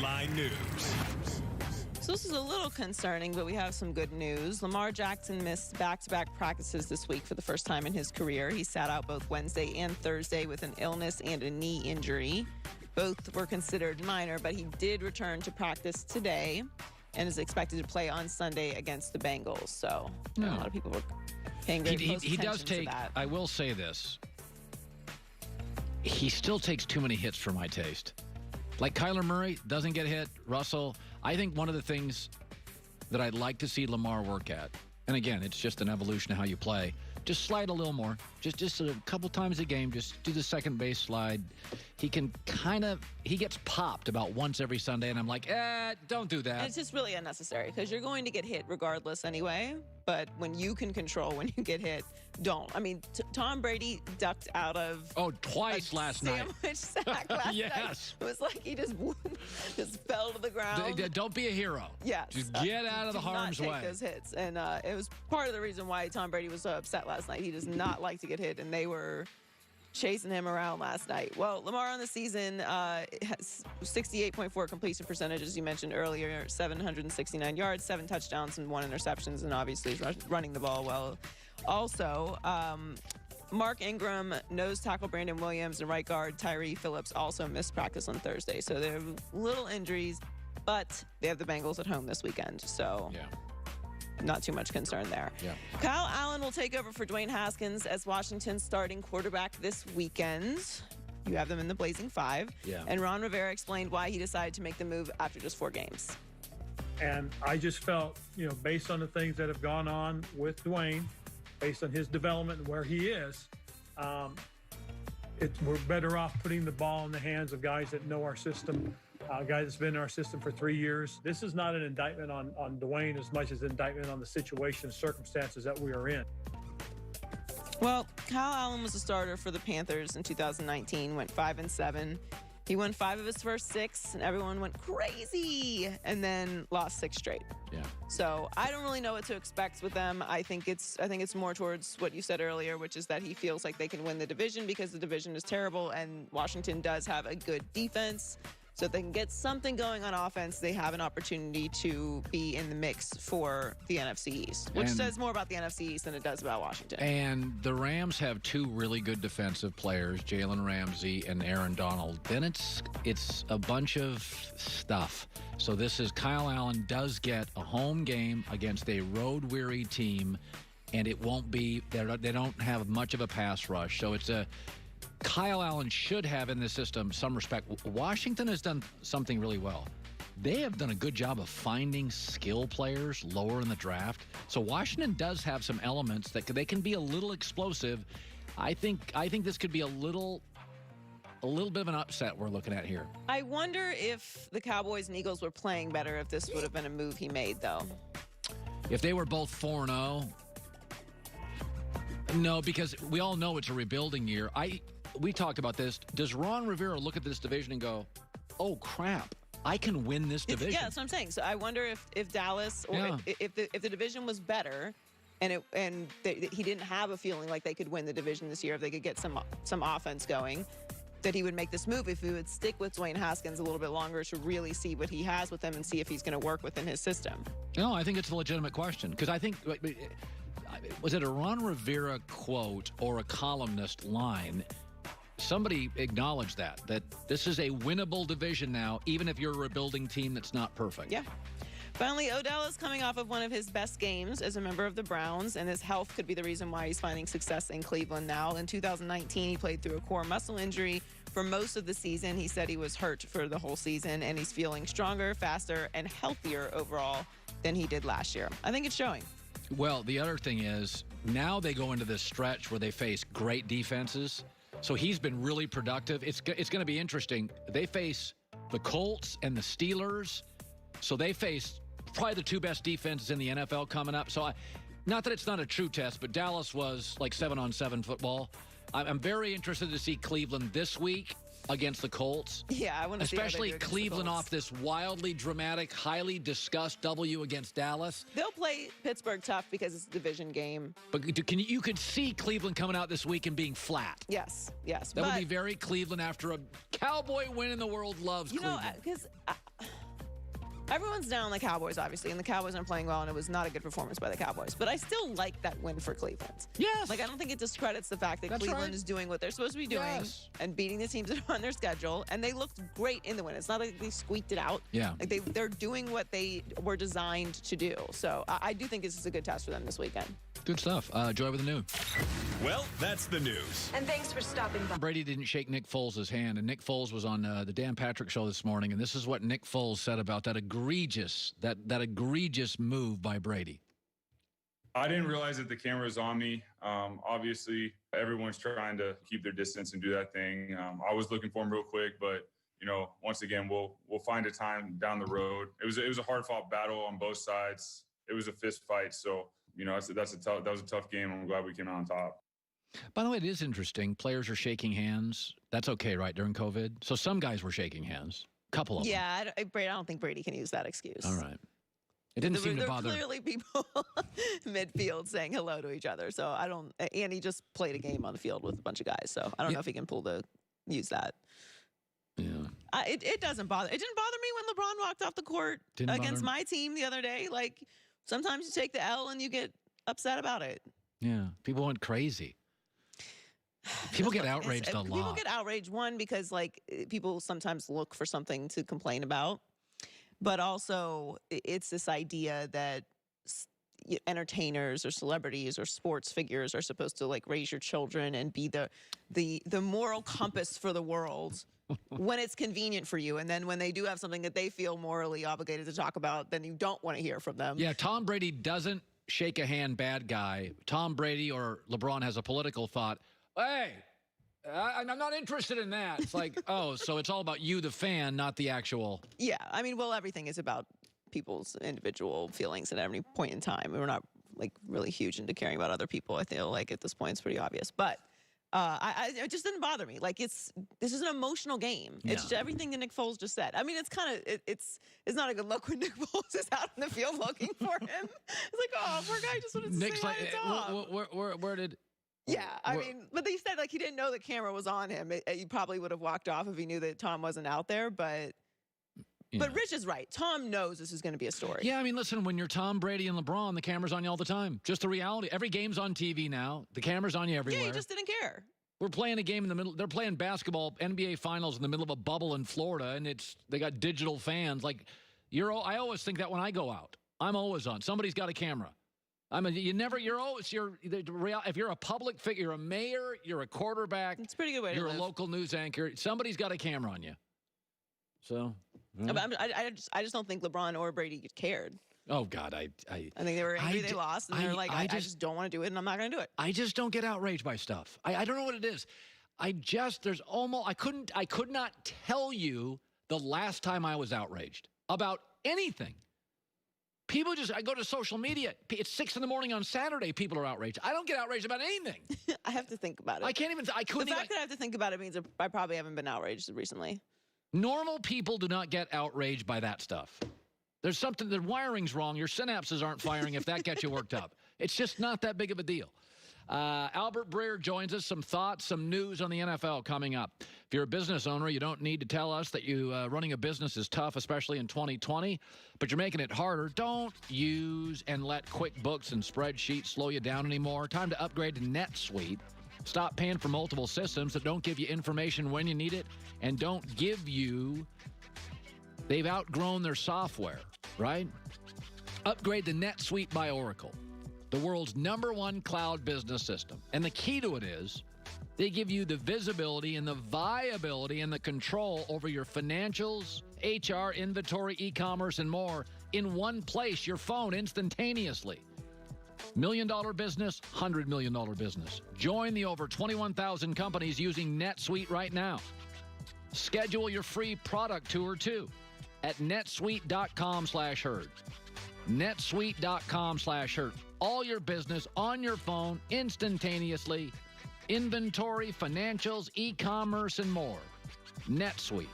Sideline News. So this is a little concerning, but we have some good news. Lamar Jackson missed back-to-back practices this week for the first time in his career. He sat out both Wednesday and Thursday with an illness and a knee injury. Both were considered minor, but he did return to practice today and is expected to play on Sunday against the Bengals. So a lot of people were paying very close attention he does take, to that. I will say this. He still takes too many hits for my taste. Like Kyler Murray doesn't get hit. Russell, I think one of the things that I'd like to see Lamar work at, and again, it's just an evolution of how you play, just slide a little more. Just a couple times a game, just do the second base slide. He can he gets popped about once every Sunday, and I'm like, don't do that. And it's just really unnecessary because you're going to get hit regardless anyway. But when you can control when you get hit, don't. I mean, Tom Brady ducked out of twice last night. Sandwich sack last Yes. night. It was like he just fell to the ground. Don't be a hero. Yes. Just get out of the harm's way. Do not take those hits. And it was part of the reason why Tom Brady was so upset last night. He does not like to get hit, and they were chasing him around last night. Well, Lamar on the season has 68.4 completion percentage, as you mentioned earlier, 769 yards, 7 touchdowns, and 1 interceptions, and obviously he's running the ball well. Also, Mark Ingram, nose tackle Brandon Williams, and right guard Tyree Phillips also missed practice on Thursday. So there are little injuries, but they have the Bengals at home this weekend. So not too much concern there. Yeah. Kyle Allen will take over for Dwayne Haskins as Washington's starting quarterback this weekend. You have them in the Blazing Five. Yeah. And Ron Rivera explained why he decided to make the move after just 4 games. And I just felt, based on the things that have gone on with Dwayne, based on his development and where he is, we're better off putting the ball in the hands of guys that know our system, a guy that's been in our system for 3 years. This is not an indictment on Dwayne as much as an indictment on the situation and circumstances that we are in. Well, Kyle Allen was a starter for the Panthers in 2019, went 5-7. He won 5 of his first 6, and everyone went crazy, and then lost 6 straight. Yeah. So I don't really know what to expect with them. I think it's more towards what you said earlier, which is that he feels like they can win the division because the division is terrible, and Washington does have a good defense. So if they can get something going on offense, they have an opportunity to be in the mix for the NFC East, which says more about the NFC East than it does about Washington. And the Rams have 2 really good defensive players, Jalen Ramsey and Aaron Donald. Then it's a bunch of stuff. So this is Kyle Allen does get a home game against a road-weary team, and it won't be they don't have much of a pass rush. So it's Kyle Allen should have in the system some respect. Washington has done something really well. They have done a good job of finding skill players lower in the draft. So Washington does have some elements that they can be a little explosive. I think this could be a little bit of an upset we're looking at here. I wonder if the Cowboys and Eagles were playing better if this would have been a move he made, though. If they were both 4-0, no, because we all know it's a rebuilding year. We talked about this. Does Ron Rivera look at this division and go, oh, crap, I can win this division? Yeah, that's what I'm saying. So I wonder if Dallas or if the division was better and he didn't have a feeling like they could win the division this year, if they could get some offense going, that he would make this move, if he would stick with Dwayne Haskins a little bit longer to really see what he has with him and see if he's going to work within his system. No, I think it's a legitimate question because I think, was it a Ron Rivera quote or a columnist line? Somebody acknowledged that this is a winnable division now, even if you're a rebuilding team that's not perfect. Yeah. Finally, Odell is coming off of one of his best games as a member of the Browns, and his health could be the reason why he's finding success in Cleveland now. In 2019, he played through a core muscle injury for most of the season. He said he was hurt for the whole season, and he's feeling stronger, faster, and healthier overall than he did last year. I think it's showing. Well, the other thing is, now they go into this stretch where they face great defenses. So he's been really productive. It's going to be interesting. They face the Colts and the Steelers. So they face probably the 2 best defenses in the NFL coming up. So not that it's not a true test, but Dallas was like 7-on-7 football. I'm very interested to see Cleveland this week against the Colts. Yeah, I want to see especially Cleveland off this wildly dramatic, highly discussed W against Dallas. They'll play Pittsburgh tough because it's a division game. But you could see Cleveland coming out this week and being flat. Yes. That would be very Cleveland after a Cowboy win in the world loves Cleveland. Because Everyone's down on the Cowboys, obviously, and the Cowboys aren't playing well, and it was not a good performance by the Cowboys. But I still like that win for Cleveland. Yes. Like, I don't think it discredits the fact that That's Cleveland right. is doing what they're supposed to be doing and beating the teams that are on their schedule. And they looked great in the win. It's not like they squeaked it out. Yeah. Like, they're doing what they were designed to do. So I do think this is a good test for them this weekend. Good stuff. Joy with the news. Well, that's the news. And thanks for stopping by. Brady didn't shake Nick Foles' hand, and Nick Foles was on the Dan Patrick Show this morning, and this is what Nick Foles said about that egregious move by Brady. I didn't realize that the camera was on me. Obviously, everyone's trying to keep their distance and do that thing. I was looking for him real quick, but once again, we'll find a time down the road. It was a hard-fought battle on both sides. It was a fist fight, so that was a tough game. I'm glad we came out on top. By the way, it is interesting. Players are shaking hands. That's okay, right, during COVID? So some guys were shaking hands. A couple of them. Yeah, I don't think Brady can use that excuse. All right. It didn't seem to bother. There were clearly people midfield saying hello to each other. So and he just played a game on the field with a bunch of guys. So I don't know if he can use that. Yeah. It doesn't bother. It didn't bother me when LeBron walked off the court against my team the other day. Like, sometimes you take the L and you get upset about it. Yeah. People went crazy. People get outraged a lot. People get outraged, one, because people sometimes look for something to complain about. But also, it's this idea that entertainers or celebrities or sports figures are supposed to raise your children and be the moral compass for the world when it's convenient for you. And then when they do have something that they feel morally obligated to talk about, then you don't want to hear from them. Yeah, Tom Brady doesn't shake a hand bad guy. Tom Brady or LeBron has a political thought. Hey, I'm not interested in that. It's like, oh, so it's all about you, the fan, not the actual. Yeah, I mean, everything is about people's individual feelings at any point in time. We're not really huge into caring about other people. I feel like at this point it's pretty obvious, but it just didn't bother me. This is an emotional game. It's just everything that Nick Foles just said. I mean, it's kind of it's not a good look when Nick Foles is out in the field looking for him. It's like, oh, poor guy just wanted to Nick's say hi to Tom. Where did? Yeah, I mean, but they said he didn't know the camera was on him. He probably would have walked off if he knew that Tom wasn't out there. But Rich is right. Tom knows this is going to be a story. Yeah, I mean, listen, when you're Tom Brady and LeBron, the camera's on you all the time. Just the reality. Every game's on TV now. The camera's on you everywhere. Yeah, he just didn't care. We're playing a game in the middle. They're playing basketball, NBA Finals in the middle of a bubble in Florida, and they got digital fans. I always think that when I go out, I'm always on. Somebody's got a camera. If you're a public figure, you're a mayor, you're a quarterback. It's a pretty good way to live. You're a local news anchor. Somebody's got a camera on you. So. I just don't think LeBron or Brady cared. Oh, God. I think they were angry they lost, and they were like, I just don't want to do it, and I'm not going to do it. I just don't get outraged by stuff. I don't know what it is. I could not tell you the last time I was outraged about anything. I go to social media. It's 6 in the morning on Saturday. People are outraged. I don't get outraged about anything. I have to think about it. I couldn't The fact even. that I have to think about it means I probably haven't been outraged recently. Normal people do not get outraged by that stuff. There's something, the wiring's wrong. Your synapses aren't firing if that gets you worked up. It's just not that big of a deal. Albert Breer joins us. Some thoughts, some news on the NFL coming up. If you're a business owner, you don't need to tell us that running a business is tough, especially in 2020, but you're making it harder. Don't use and let QuickBooks and spreadsheets slow you down anymore. Time to upgrade to NetSuite. Stop paying for multiple systems that don't give you information when you need it and don't give you. They've outgrown their software, right? Upgrade to NetSuite by Oracle, the world's #1 cloud business system. And the key to it is they give you the visibility and the viability and the control over your financials, HR, inventory, e-commerce, and more in one place, your phone, instantaneously. $1 million business, $100 million business. Join the over 21,000 companies using NetSuite right now. Schedule your free product tour, too, at netsuite.com/herd. netsuite.com/herd. All your business on your phone instantaneously. Inventory, financials, e-commerce, and more. NetSuite.